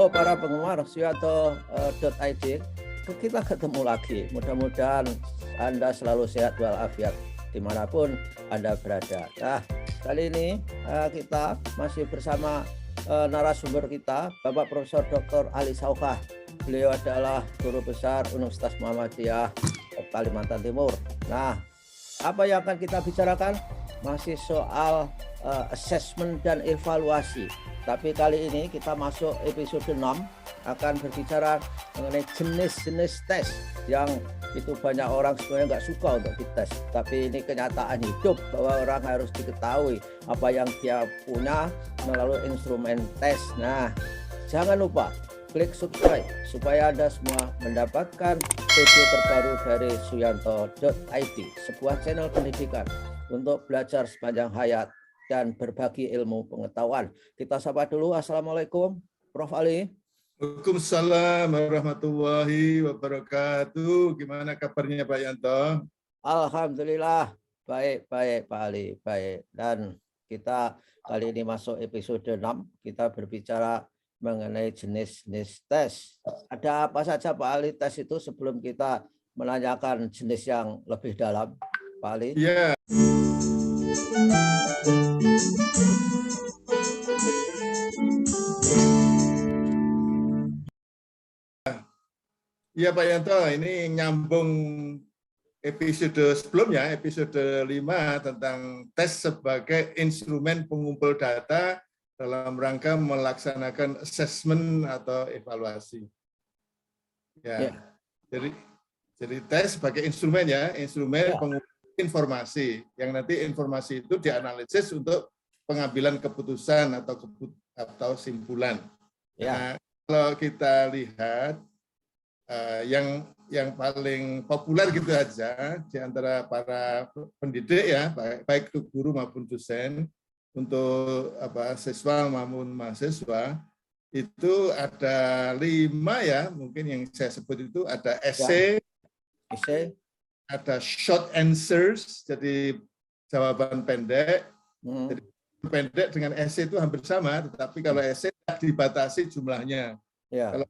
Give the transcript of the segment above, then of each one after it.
Halo para penggemar Suyanto.id, kita ketemu lagi. Mudah-mudahan Anda selalu sehat walafiat dimanapun Anda berada. Nah, kali ini kita masih bersama narasumber kita, Bapak Profesor Dr. Ali Saukah. Beliau adalah guru besar Universitas Muhammadiyah Kalimantan Timur. Nah, apa yang akan kita bicarakan? Masih soal assessment dan evaluasi. Tapi kali ini kita masuk episode 6, akan berbicara mengenai jenis-jenis tes yang itu banyak orang sebenarnya nggak suka untuk dites. Tapi ini kenyataan hidup bahwa orang harus diketahui apa yang dia punya melalui instrumen tes. Nah, jangan lupa klik subscribe supaya Anda semua mendapatkan video terbaru dari Suyanto.id, sebuah channel pendidikan untuk belajar sepanjang hayat dan berbagi ilmu pengetahuan. Kita sapa dulu. Assalamualaikum, Prof. Ali. Waalaikumsalam warahmatullahi wabarakatuh. Gimana kabarnya Pak Yanto? Alhamdulillah, baik Pak Ali, baik. Dan kita kali ini masuk episode 6, kita berbicara mengenai jenis-jenis tes. Ada apa saja Pak Ali tes itu sebelum kita menanyakan jenis yang lebih dalam, Pak Ali? Ya. Iya Pak Yanto, ini nyambung episode sebelumnya, episode 5 tentang tes sebagai instrumen pengumpul data dalam rangka melaksanakan assessment atau evaluasi. Ya. Jadi tes sebagai instrumen ya, instrumen pengumpul informasi yang nanti informasi itu dianalisis untuk pengambilan keputusan atau simpulan. Nah, kalau kita lihat yang paling populer gitu aja di antara para pendidik ya, baik itu guru maupun dosen, untuk siswa maupun mahasiswa, itu ada 5 ya, mungkin yang saya sebut itu ada essay, ada short answers, jadi jawaban pendek. Jadi pendek dengan essay itu hampir sama, tetapi kalau essay dibatasi jumlahnya. Kalau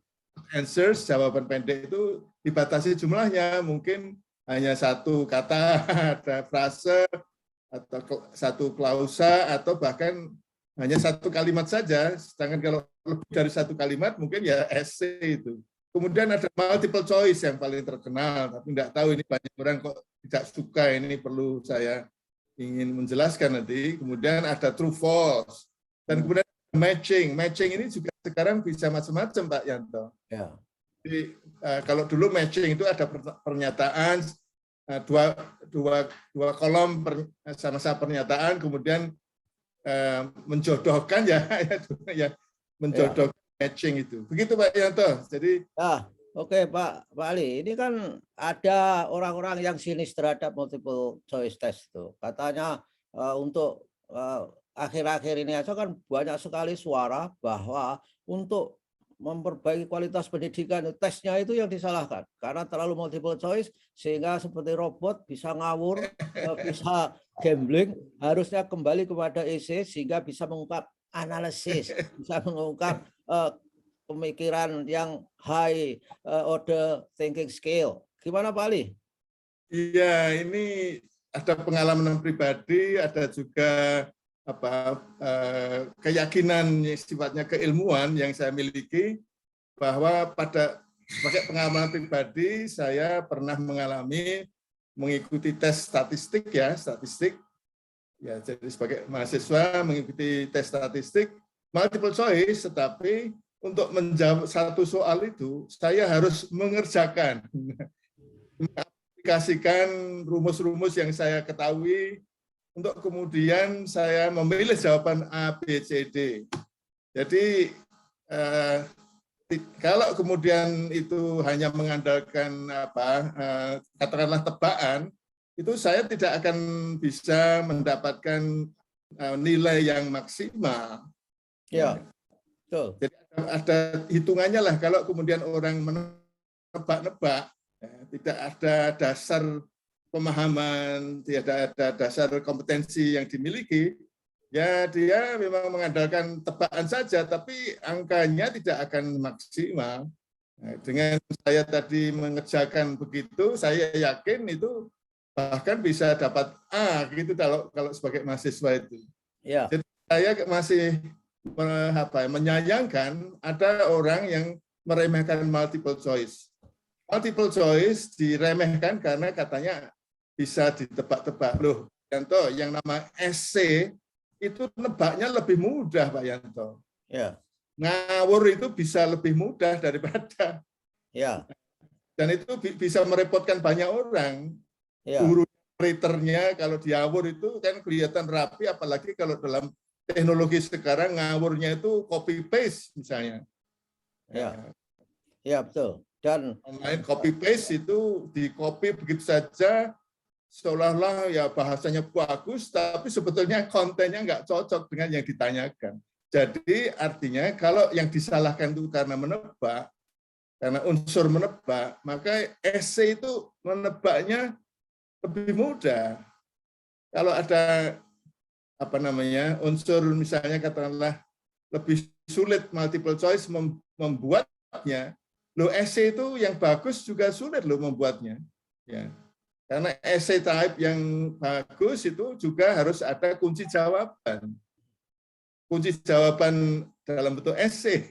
answers, jawaban pendek itu dibatasi jumlahnya, mungkin hanya 1 kata, ada frase, atau 1 klausa, atau bahkan hanya 1 kalimat saja. Sedangkan kalau lebih dari 1 kalimat, mungkin ya essay itu. Kemudian ada multiple choice yang paling terkenal, tapi nggak tahu ini banyak orang kok tidak suka, ini perlu saya ingin menjelaskan nanti. Kemudian ada true false, dan kemudian matching. Matching ini juga sekarang bisa macam-macam Pak Yanto. Ya. Jadi kalau dulu matching itu ada pernyataan, dua kolom sama-sama pernyataan, kemudian menjodohkan ya menjodohkan matching itu. Begitu Pak Yanto. Jadi oke Pak Ali, ini kan ada orang-orang yang sinis terhadap multiple choice test itu. Katanya untuk akhir-akhir ini aja kan banyak sekali suara bahwa untuk memperbaiki kualitas pendidikan tesnya itu yang disalahkan karena terlalu multiple choice sehingga seperti robot bisa ngawur, bisa gambling. Harusnya kembali kepada EC sehingga bisa mengungkap analisis, bisa mengungkap pemikiran yang high order thinking skill. Gimana Pak Ali? Iya, ini ada pengalaman pribadi, ada juga keyakinan sifatnya keilmuan yang saya miliki, bahwa sebagai pengalaman pribadi saya pernah mengikuti tes statistik ya, jadi sebagai mahasiswa mengikuti tes statistik multiple choice, tetapi untuk menjawab 1 soal itu saya harus mengerjakan, mengaplikasikan rumus-rumus yang saya ketahui untuk kemudian saya memilih jawaban A, B, C, D. Jadi kalau kemudian itu hanya mengandalkan katakanlah tebakan, itu saya tidak akan bisa mendapatkan nilai yang maksimal. Ya, betul. Jadi ada hitungannya lah kalau kemudian orang menebak-nebak, tidak ada dasar pemahaman, tidak ada dasar kompetensi yang dimiliki, Ya, dia memang mengandalkan tebakan saja, tapi angkanya tidak akan maksimal. Nah, dengan saya tadi mengerjakan begitu, saya yakin itu bahkan bisa dapat A gitu kalau sebagai mahasiswa itu. Ya. Jadi saya masih menyayangkan ada orang yang meremehkan multiple choice. Multiple choice diremehkan karena katanya bisa ditebak-tebak. Loh, contoh yang nama SC itu nebaknya lebih mudah, Pak Yanto. Ya. Ngawur itu bisa lebih mudah daripada. Ya. Dan itu bisa merepotkan banyak orang. Ya. Guru writernya kalau diawur itu kan kelihatan rapi, apalagi kalau dalam teknologi sekarang ngawurnya itu copy paste misalnya. Ya. Ya, betul. Dan Online copy paste itu di copy begitu saja, seolah-olah ya bahasanya bagus, tapi sebetulnya kontennya nggak cocok dengan yang ditanyakan. Jadi artinya kalau yang disalahkan itu karena menebak, karena unsur menebak, maka esai itu menebaknya lebih mudah. Kalau ada unsur misalnya katakanlah lebih sulit multiple choice membuatnya, lo esai itu yang bagus juga sulit lo membuatnya. Ya. Karena essay type yang bagus itu juga harus ada kunci jawaban. Kunci jawaban dalam bentuk essay.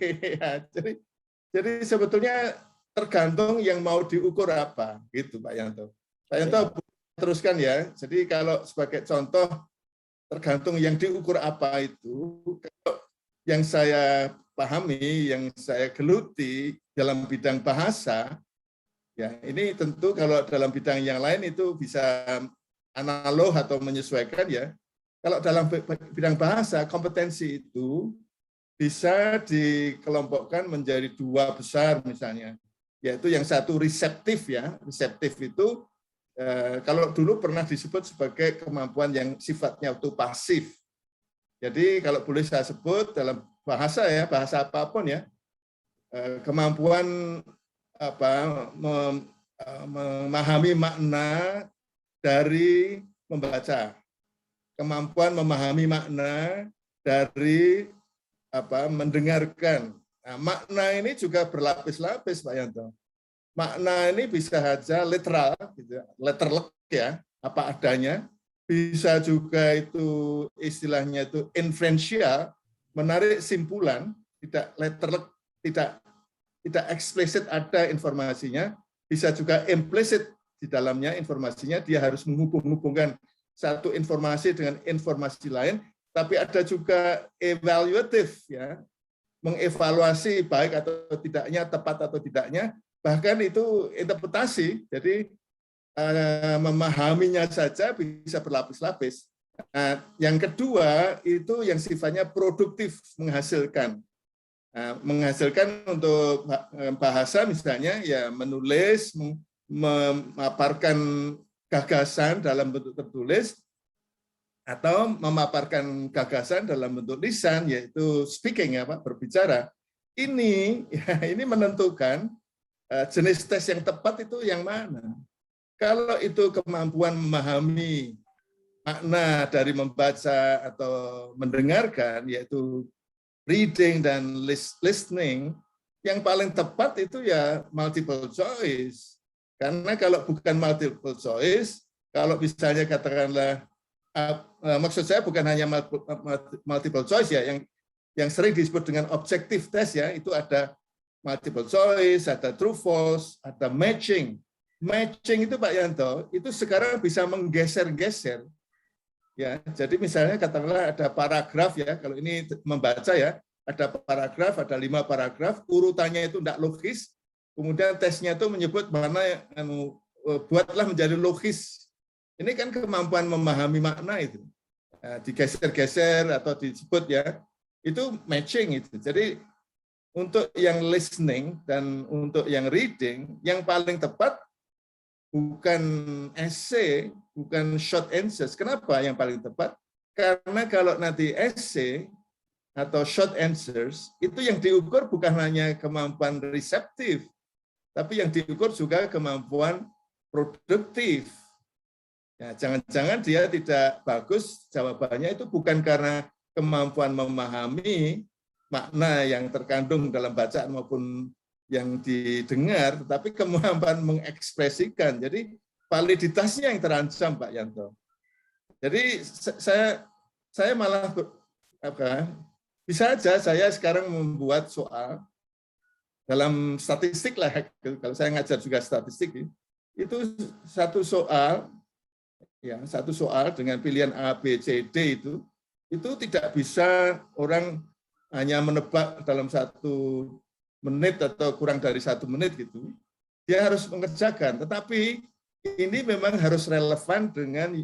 Jadi sebetulnya tergantung yang mau diukur apa, gitu Pak Yanto. Pak Yanto teruskan ya. Jadi kalau sebagai contoh, tergantung yang diukur apa itu. Kalau yang saya pahami, yang saya geluti dalam bidang bahasa, ya, ini tentu kalau dalam bidang yang lain itu bisa analog atau menyesuaikan ya. Kalau dalam bidang bahasa, kompetensi itu bisa dikelompokkan menjadi dua besar misalnya. Yaitu yang satu reseptif ya. Reseptif itu kalau dulu pernah disebut sebagai kemampuan yang sifatnya itu pasif. Jadi kalau boleh saya sebut dalam bahasa ya, bahasa apapun ya, kemampuan memahami makna dari membaca, kemampuan memahami makna dari mendengarkan. Nah, makna ini juga berlapis-lapis, Pak Yanto. Makna ini bisa saja literal, gitu, letterlek ya, apa adanya. Bisa juga itu istilahnya itu inferensial, menarik simpulan, tidak letterlek, tidak eksplisit ada informasinya, bisa juga implisit di dalamnya informasinya, dia harus menghubung-hubungkan satu informasi dengan informasi lain, tapi ada juga evaluatif, ya, mengevaluasi baik atau tidaknya, tepat atau tidaknya, bahkan itu interpretasi, jadi memahaminya saja bisa berlapis-lapis. Nah, yang kedua itu yang sifatnya produktif, menghasilkan. Menghasilkan untuk bahasa misalnya ya menulis, memaparkan gagasan dalam bentuk tertulis atau memaparkan gagasan dalam bentuk lisan yaitu speaking ya Pak, berbicara. Ini menentukan jenis tes yang tepat itu yang mana. Kalau itu kemampuan memahami makna dari membaca atau mendengarkan yaitu reading dan listening, yang paling tepat itu ya multiple choice. Karena kalau bukan multiple choice, kalau misalnya katakanlah, maksud saya bukan hanya multiple choice ya, yang sering disebut dengan objective test ya, itu ada multiple choice, ada true false, ada matching. Matching itu Pak Yanto, itu sekarang bisa menggeser-geser. Ya, jadi misalnya katakanlah ada paragraf ya, kalau ini membaca ya, ada paragraf, ada 5 paragraf, urutannya itu tidak logis, kemudian tesnya itu menyebut mana buatlah menjadi logis. Ini kan kemampuan memahami makna itu, digeser-geser atau disebut ya, itu matching itu. Jadi untuk yang listening dan untuk yang reading, yang paling tepat bukan essay, bukan short answers. Kenapa yang paling tepat? Karena kalau nanti essay atau short answers, itu yang diukur bukan hanya kemampuan reseptif, tapi yang diukur juga kemampuan produktif. Ya, jangan-jangan dia tidak bagus, jawabannya itu bukan karena kemampuan memahami makna yang terkandung dalam bacaan maupun yang didengar, tetapi kemampuan mengekspresikan. Jadi validitasnya yang terancam, Pak Yanto. Jadi saya malah bisa aja saya sekarang membuat soal dalam statistik lah, kalau saya ngajar juga statistik, itu satu soal dengan pilihan A, B, C, D itu tidak bisa orang hanya menebak dalam 1 menit atau kurang dari 1 menit gitu. Dia harus mengerjakan, tetapi ini memang harus relevan dengan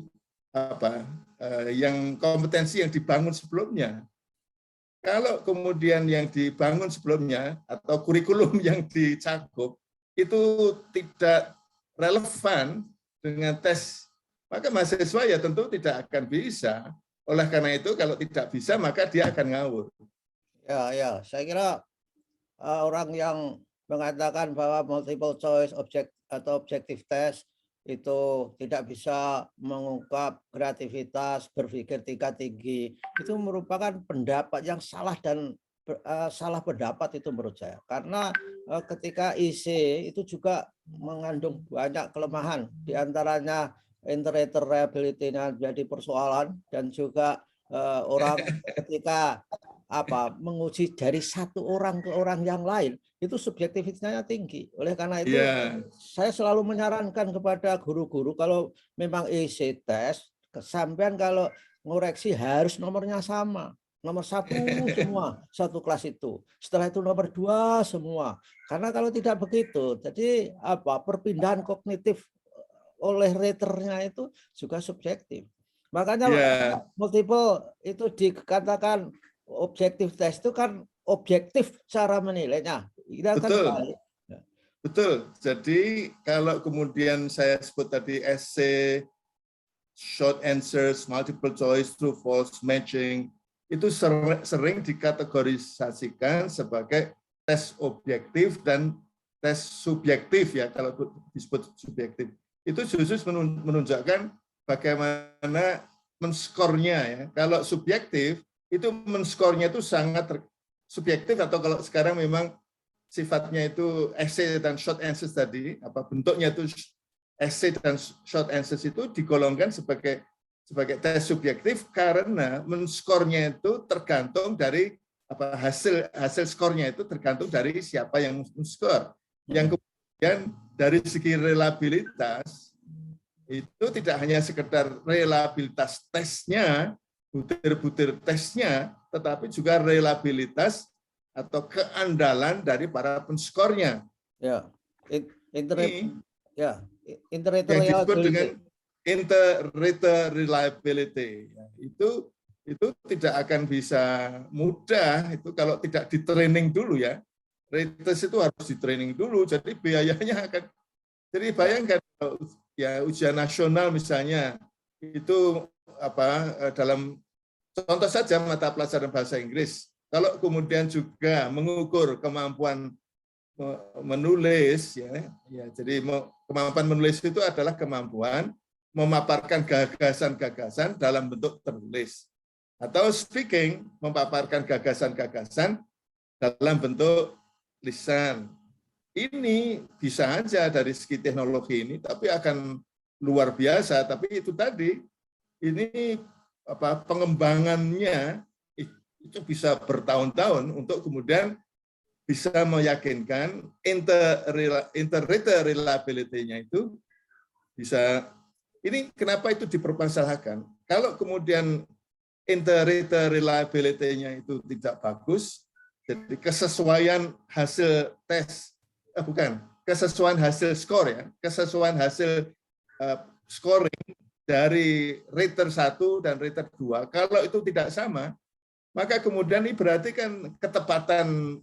yang kompetensi yang dibangun sebelumnya. Kalau kemudian yang dibangun sebelumnya atau kurikulum yang dicakup itu tidak relevan dengan tes, maka mahasiswa ya tentu tidak akan bisa. Oleh karena itu kalau tidak bisa maka dia akan ngawur. Ya, saya kira orang yang mengatakan bahwa multiple choice atau objective test itu tidak bisa mengungkap kreativitas, berpikir tingkat tinggi, itu merupakan pendapat yang salah dan salah pendapat itu menurut saya. Karena ketika IC itu juga mengandung banyak kelemahan, diantaranya interoperability-nya menjadi persoalan, dan juga orang ketika menguji dari satu orang ke orang yang lain itu subjektivitasnya tinggi. Oleh karena itu saya selalu menyarankan kepada guru-guru kalau memang IC tes, kesampean kalau ngoreksi harus nomornya sama. Nomor 1 semua satu kelas itu. Setelah itu nomor 2 semua. Karena kalau tidak begitu, jadi perpindahan kognitif oleh raternya itu juga subjektif. Makanya multiple itu dikatakan objektif tes itu kan objektif cara menilainya. Betul. Jadi kalau kemudian saya sebut tadi essay, short answers, multiple choice, true false, matching, itu sering dikategorisasikan sebagai tes objektif dan tes subjektif ya, kalau disebut subjektif. Itu justru menunjukkan bagaimana menskornya ya. Kalau subjektif itu menskornya itu sangat subjektif, atau kalau sekarang memang sifatnya itu essay dan short answers tadi, bentuknya itu essay dan short answers itu digolongkan sebagai tes subjektif karena menskornya itu tergantung dari hasil skornya itu tergantung dari siapa yang menskor. Yang kemudian dari segi reliabilitas itu tidak hanya sekedar reliabilitas tesnya, butir-butir tesnya, tetapi juga reliabilitas atau keandalan dari para penskornya. Ya, yang disebut dengan inter-rater reliability. Itu tidak akan bisa mudah itu kalau tidak di training dulu ya. Raters itu harus di training dulu, jadi biayanya akan. Jadi bayangkan ya ujian nasional misalnya itu dalam contoh saja mata pelajaran bahasa Inggris, kalau kemudian juga mengukur kemampuan menulis ya, jadi kemampuan menulis itu adalah kemampuan memaparkan gagasan-gagasan dalam bentuk tertulis, atau speaking memaparkan gagasan-gagasan dalam bentuk lisan. Ini bisa aja dari segi teknologi ini, tapi akan luar biasa. Tapi itu tadi, ini pengembangannya itu bisa bertahun-tahun untuk kemudian bisa meyakinkan inter-rater reliability-nya itu bisa. Ini kenapa itu dipermasalahkan? Kalau kemudian inter-rater reliability-nya itu tidak bagus, jadi kesesuaian hasil tes, kesesuaian hasil skor ya, kesesuaian hasil scoring dari rater 1 dan rater 2, kalau itu tidak sama, maka kemudian ini berarti kan ketepatan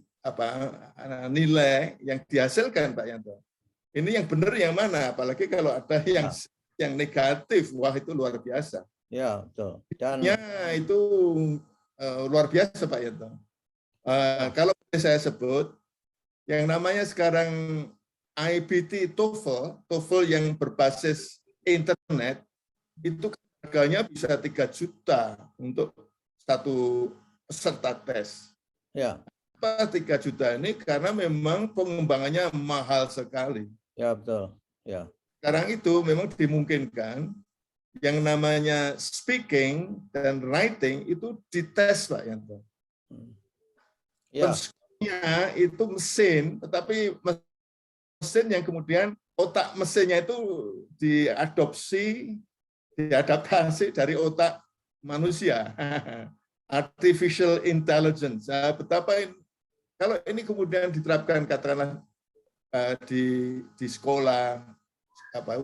nilai yang dihasilkan, Pak Yanto. Ini yang benar yang mana? Apalagi kalau ada yang negatif, wah itu luar biasa. Ya, betul. Dan itu luar biasa, Pak Yanto. Kalau saya sebut, yang namanya sekarang IBT TOEFL yang berbasis internet, itu harganya bisa 3 juta untuk satu peserta tes. Ya. Apa 3 juta ini? Karena memang pengembangannya mahal sekali. Ya, betul. Ya. Sekarang itu memang dimungkinkan yang namanya speaking dan writing itu dites, Pak Yanto. Ya. Konsepnya itu mesin, tetapi mesin yang kemudian otak mesinnya itu diadaptasi dari otak manusia. Artificial intelligence. Betapa kalau ini kemudian diterapkan katakanlah di sekolah,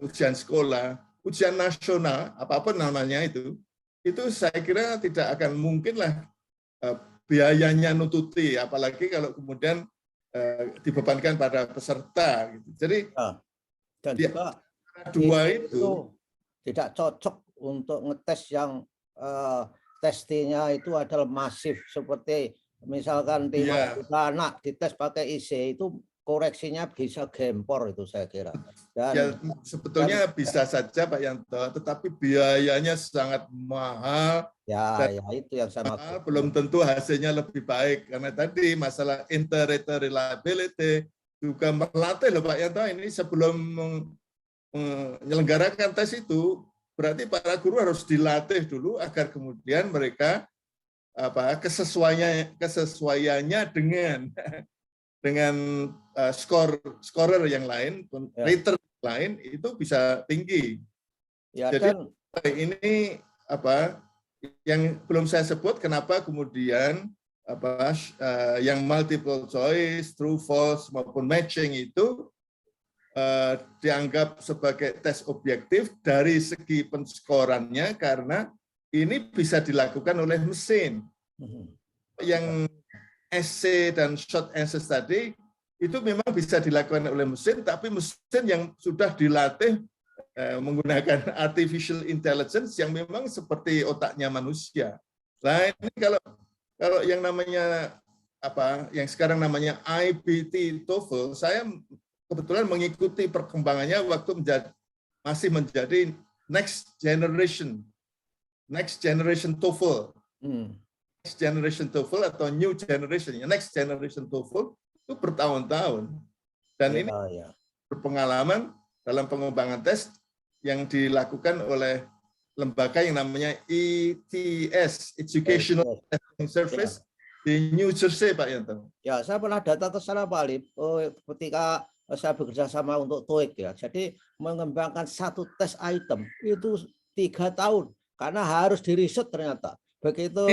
ujian sekolah, ujian nasional, apapun namanya itu saya kira tidak akan mungkinlah biayanya nututi, apalagi kalau kemudian dibebankan pada peserta. Gitu. Jadi dan juga dua itu tidak cocok untuk ngetes yang testingnya itu adalah masif seperti misalkan 5 juta anak dites pakai IC itu koreksinya bisa gempor itu saya kira. Dan ya, sebetulnya bisa saja Pak Yanto, tetapi biayanya sangat mahal. Ya itu yang saya maksud. Belum tentu hasilnya lebih baik karena tadi masalah iterator reliability juga melatih loh Pak Yanto, ini sebelum menyelenggarakan tes itu berarti para guru harus dilatih dulu agar kemudian mereka kesesuaiannya dengan scorer yang lain, rater lain itu bisa tinggi. Ya, jadi ini yang belum saya sebut kenapa kemudian yang multiple choice, true false maupun matching itu dianggap sebagai tes objektif dari segi penskorannya karena ini bisa dilakukan oleh mesin. Yang essay dan short answers tadi itu memang bisa dilakukan oleh mesin, tapi mesin yang sudah dilatih menggunakan artificial intelligence yang memang seperti otaknya manusia. Nah ini kalau yang namanya yang sekarang namanya IBT TOEFL, saya kebetulan mengikuti perkembangannya waktu masih menjadi next generation TOEFL. Next generation TOEFL atau new generation, next generation TOEFL itu bertahun-tahun. Dan ini berpengalaman dalam pengembangan tes yang dilakukan oleh lembaga yang namanya ETS, Educational Testing Service di New Jersey, Pak Yanto. Ya, saya pernah datang ke sana Pak Alif ketika saya bekerja sama untuk TOEIC ya. Jadi mengembangkan satu tes item itu 3 tahun karena harus diriset ternyata. Begitu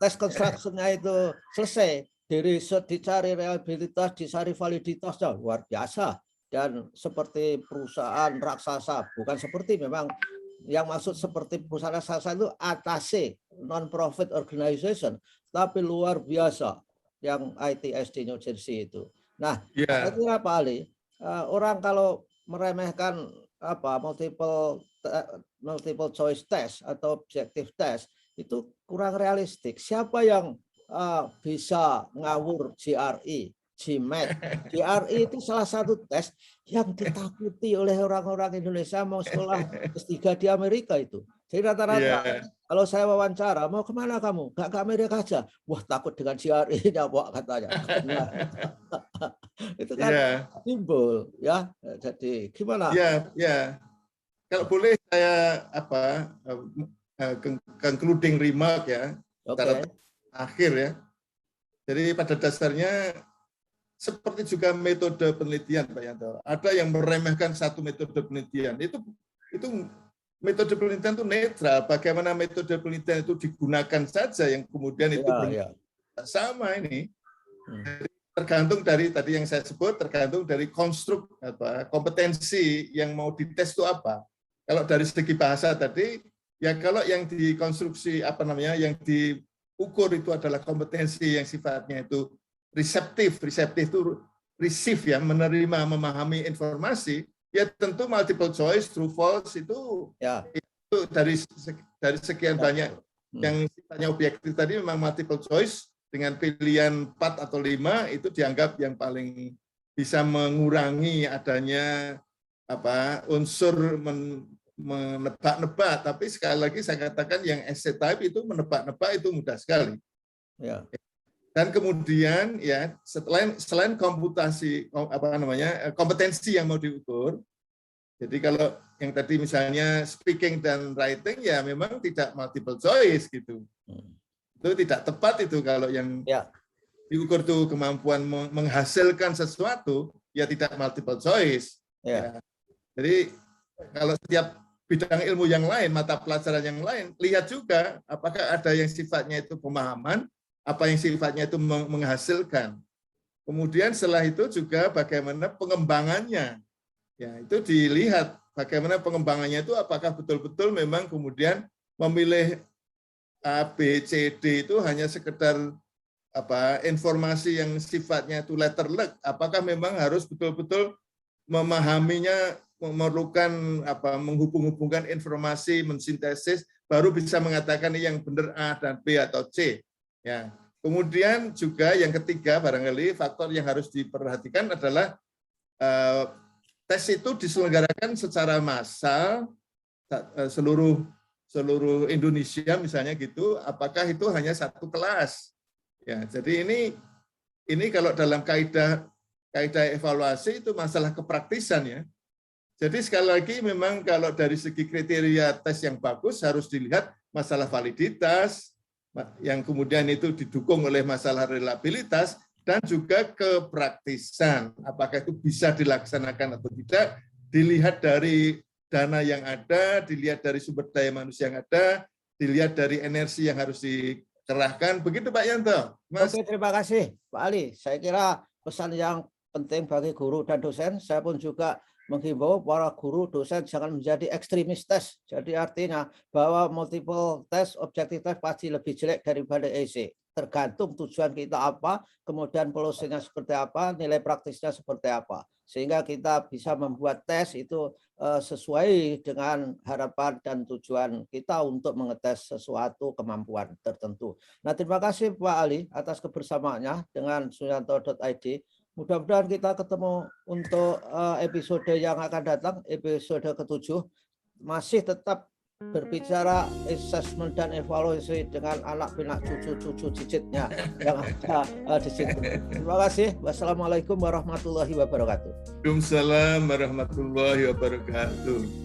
tes construction-nya itu selesai, diriset, dicari reliabilitas, dicari validitasnya luar biasa. Dan seperti perusahaan raksasa, bukan seperti memang yang maksud seperti perusahaan raksasa itu ATC, non-profit organization, tapi luar biasa yang ITS di New Jersey itu. Nah, saya kira Pak Ali, orang kalau meremehkan multiple choice test atau objective test itu kurang realistik. Siapa yang bisa ngawur GRE, GMAT? GRE itu salah satu tes yang ditakuti oleh orang-orang Indonesia mau sekolah S3 di Amerika itu. Jadi rata-rata kalau saya wawancara, mau kemana kamu? Gak ke Amerika aja. Wah, takut dengan GRE-nya, Pak, katanya. Itu kan timbul, ya. Jadi gimana? Ya. Kalau boleh saya concluding remark ya, akhir ya. Jadi pada dasarnya seperti juga metode penelitian, Pak Yanto. Ada yang meremehkan satu metode penelitian. Itu metode penelitian itu netral. Bagaimana metode penelitian itu digunakan saja yang kemudian itu sama ini. Tergantung dari tadi yang saya sebut, tergantung dari konstruk kompetensi yang mau dites itu apa. Kalau dari segi bahasa tadi, ya kalau yang dikonstruksi yang diukur itu adalah kompetensi yang sifatnya itu reseptif itu receive ya, menerima, memahami informasi, ya tentu multiple choice, true false itu dari sekian banyak yang sifatnya objektif tadi memang multiple choice dengan pilihan 4 atau 5 itu dianggap yang paling bisa mengurangi adanya unsur menebak-nebak, tapi sekali lagi saya katakan yang essay type itu menebak-nebak itu mudah sekali. Ya. Dan kemudian ya selain komputasi kompetensi yang mau diukur, jadi kalau yang tadi misalnya speaking dan writing ya memang tidak multiple choice gitu. Itu tidak tepat itu kalau yang diukur tuh kemampuan menghasilkan sesuatu ya tidak multiple choice. Ya. Jadi kalau setiap bidang ilmu yang lain, mata pelajaran yang lain, lihat juga apakah ada yang sifatnya itu pemahaman, apa yang sifatnya itu menghasilkan. Kemudian setelah itu juga bagaimana pengembangannya. Ya, itu dilihat bagaimana pengembangannya itu apakah betul-betul memang kemudian memilih A, B, C, D itu hanya sekedar informasi yang sifatnya itu letterlek, apakah memang harus betul-betul memahaminya, memerlukan menghubung-hubungkan informasi, mensintesis, baru bisa mengatakan ini yang benar A dan B atau C. Ya. Kemudian juga yang ketiga barangkali faktor yang harus diperhatikan adalah tes itu diselenggarakan secara massal seluruh Indonesia misalnya gitu, apakah itu hanya satu kelas? Ya, jadi ini kalau dalam kaidah evaluasi itu masalah kepraktisan ya. Jadi sekali lagi memang kalau dari segi kriteria tes yang bagus harus dilihat masalah validitas, yang kemudian itu didukung oleh masalah reliabilitas, dan juga kepraktisan. Apakah itu bisa dilaksanakan atau tidak, dilihat dari dana yang ada, dilihat dari sumber daya manusia yang ada, dilihat dari energi yang harus dikerahkan. Begitu Pak Yanto. Mas. Oke, terima kasih Pak Ali. Saya kira pesan yang penting bagi guru dan dosen. Saya pun juga menghimbau para guru dosen jangan menjadi ekstremis tes. Jadi artinya bahwa multiple test, objektif tes pasti lebih jelek daripada essay. Tergantung tujuan kita apa, kemudian polosinya seperti apa, nilai praktisnya seperti apa. Sehingga kita bisa membuat tes itu sesuai dengan harapan dan tujuan kita untuk mengetes sesuatu kemampuan tertentu. Nah, terima kasih Pak Ali atas kebersamaannya dengan suyanto.id. Mudah-mudahan kita ketemu untuk episode yang akan datang, episode ke-7. Masih tetap berbicara assessment dan evaluasi dengan anak pinak cucu-cucu cicitnya yang ada di situ. Terima kasih. Wassalamualaikum warahmatullahi wabarakatuh. Waalaikumsalam warahmatullahi wabarakatuh.